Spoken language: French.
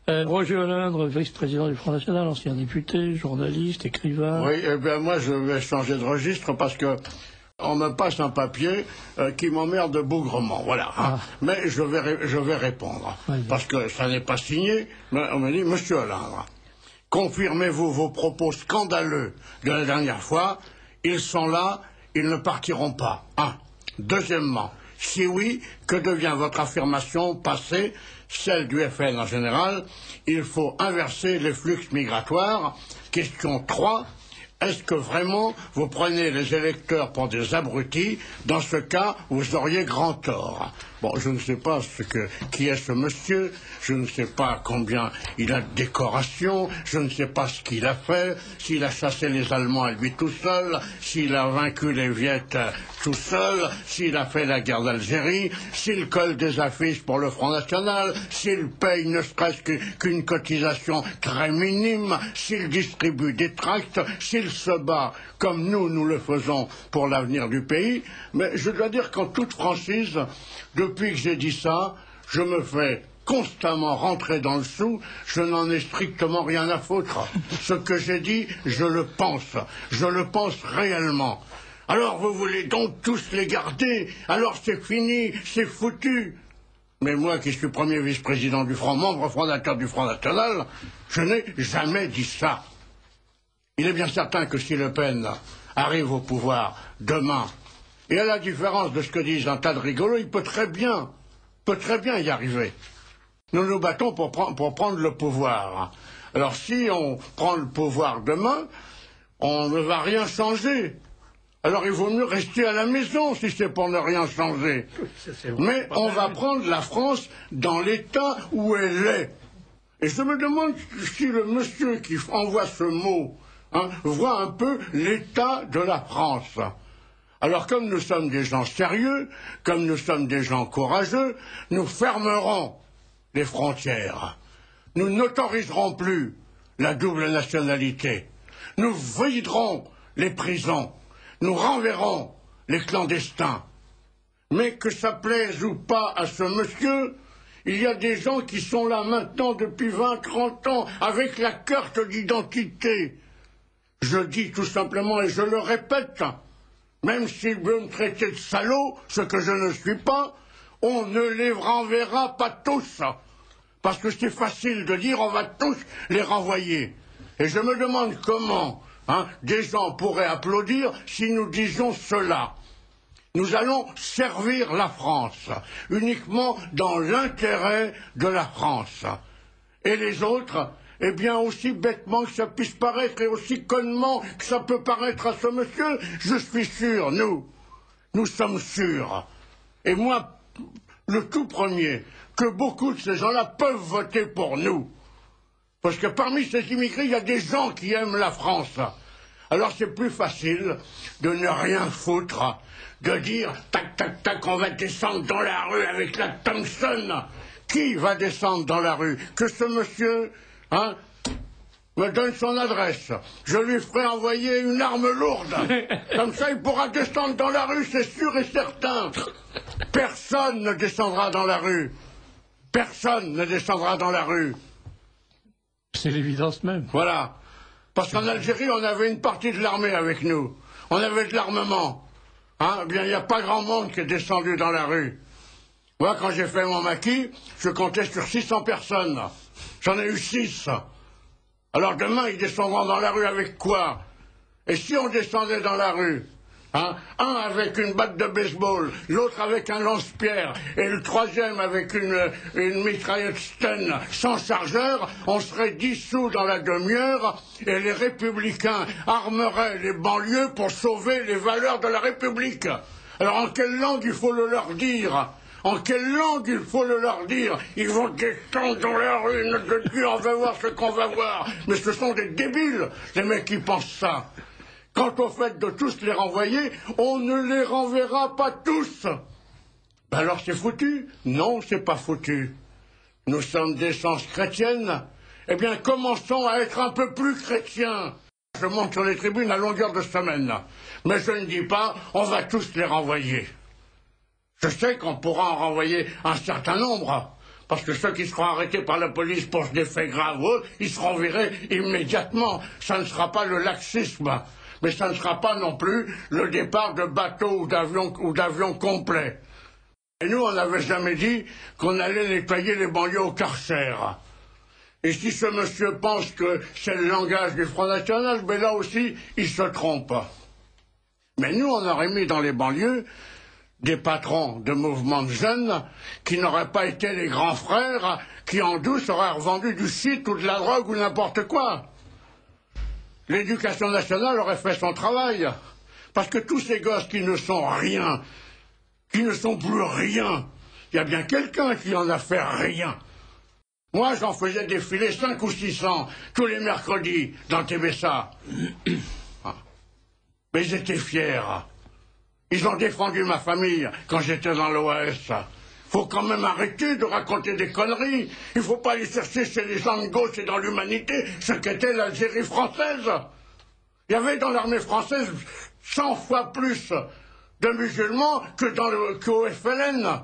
Roger Olindre, vice-président du Front National, ancien député, journaliste, écrivain. Oui, eh bien moi je vais changer de registre parce que on me passe un papier qui m'emmerde bougrement, voilà. Hein. Mais je vais répondre, parce que ça n'est pas signé, mais on me dit, Monsieur Olindre, confirmez-vous vos propos scandaleux de la dernière fois, ils sont là, ils ne partiront pas. Un. Deuxièmement, si oui, que devient votre affirmation passée, celle du FN en général, il faut inverser les flux migratoires. Question 3. Est-ce que vraiment vous prenez les électeurs pour des abrutis? Dans ce cas, vous auriez grand tort. Bon, je ne sais pas qui est ce monsieur, je ne sais pas combien il a de décoration, je ne sais pas ce qu'il a fait, s'il a chassé les Allemands à lui tout seul, s'il a vaincu les Viettes tout seul, s'il a fait la guerre d'Algérie, s'il colle des affiches pour le Front National, s'il paye ne serait-ce qu'une cotisation très minime, s'il distribue des tracts, s'il se bat comme nous le faisons pour l'avenir du pays. Mais je dois dire qu'en toute franchise, depuis que j'ai dit ça, je me fais constamment rentrer dans le sou, je n'en ai strictement rien à foutre. Ce que j'ai dit, je le pense réellement. Alors vous voulez donc tous les garder, alors c'est fini, c'est foutu. Mais moi qui suis premier vice-président du Front, membre fondateur du Front National, je n'ai jamais dit ça. Il est bien certain que si Le Pen arrive au pouvoir demain, et à la différence de ce que disent un tas de rigolos, il peut très bien y arriver. Nous nous battons pour prendre le pouvoir. Alors si on prend le pouvoir demain, on ne va rien changer. Alors il vaut mieux rester à la maison si c'est pour ne rien changer. Mais on va prendre la France dans l'état où elle est. Et je me demande si le monsieur qui envoie ce mot voit un peu l'état de la France. Alors comme nous sommes des gens sérieux, comme nous sommes des gens courageux, nous fermerons les frontières. Nous n'autoriserons plus la double nationalité. Nous viderons les prisons. Nous renverrons les clandestins. Mais que ça plaise ou pas à ce monsieur, il y a des gens qui sont là maintenant depuis 20-30 ans avec la carte d'identité. Je dis tout simplement, et je le répète, même s'il veut me traiter de salaud, ce que je ne suis pas, on ne les renverra pas tous. Parce que c'est facile de dire on va tous les renvoyer. Et je me demande comment des gens pourraient applaudir si nous disions cela. Nous allons servir la France, uniquement dans l'intérêt de la France. Et les autres, eh bien, aussi bêtement que ça puisse paraître et aussi connement que ça peut paraître à ce monsieur, je suis sûr, nous sommes sûrs. Et moi, le tout premier, que beaucoup de ces gens-là peuvent voter pour nous. Parce que parmi ces immigrés, il y a des gens qui aiment la France. Alors c'est plus facile de ne rien foutre, de dire tac, tac, tac, on va descendre dans la rue avec la Thompson. Qui va descendre dans la rue? Que ce monsieur, me donne son adresse. Je lui ferai envoyer une arme lourde. Comme ça, il pourra descendre dans la rue, c'est sûr et certain. Personne ne descendra dans la rue. Personne ne descendra dans la rue. C'est l'évidence même. Voilà. Parce qu'en Algérie, on avait une partie de l'armée avec nous. On avait de l'armement. Eh bien, il n'y a pas grand monde qui est descendu dans la rue. Moi, quand j'ai fait mon maquis, je comptais sur 600 personnes. J'en ai eu 6. Alors demain, ils descendront dans la rue avec quoi? Et si on descendait dans la rue, un avec une batte de baseball, l'autre avec un lance-pierre, et le troisième avec une mitraillette Sten sans chargeur, on serait dissous dans la demi-heure, et les républicains armeraient les banlieues pour sauver les valeurs de la République. Alors en quelle langue il faut le leur dire? En quelle langue il faut le leur dire? Ils vont descendre dans la rue, notre Dieu, on va voir ce qu'on va voir. Mais ce sont des débiles, les mecs qui pensent ça. Quant au fait de tous les renvoyer, on ne les renverra pas tous. Ben alors c'est foutu? Non, c'est pas foutu. Nous sommes d'essence chrétienne. Eh bien, commençons à être un peu plus chrétiens. Je monte sur les tribunes à longueur de semaine. Mais je ne dis pas, on va tous les renvoyer. Je sais qu'on pourra en renvoyer un certain nombre, Parce que ceux qui seront arrêtés par la police pour des faits graves, ils seront virés immédiatement. Ça ne sera pas le laxisme, mais ça ne sera pas non plus le départ de bateaux ou d'avions complets. Et nous, on n'avait jamais dit qu'on allait nettoyer les banlieues au Karcher. Et si ce monsieur pense que c'est le langage du Front National, mais là aussi, il se trompe. Mais nous, on aurait mis dans les banlieues des patrons de mouvements de jeunes qui n'auraient pas été les grands frères qui en douce auraient revendu du shit ou de la drogue ou n'importe quoi. L'éducation nationale aurait fait son travail. Parce que tous ces gosses qui ne sont rien, qui ne sont plus rien, il y a bien quelqu'un qui en a fait rien. Moi, j'en faisais défiler 5 ou 600 tous les mercredis dans TBSA. Mais ils étaient fiers. Ils ont défendu ma famille quand j'étais dans l'OAS. Faut quand même arrêter de raconter des conneries. Il faut pas aller chercher chez les gens de gauche et dans l'humanité ce qu'était l'Algérie française. Il y avait dans l'armée française 100 fois plus de musulmans qu'au FLN.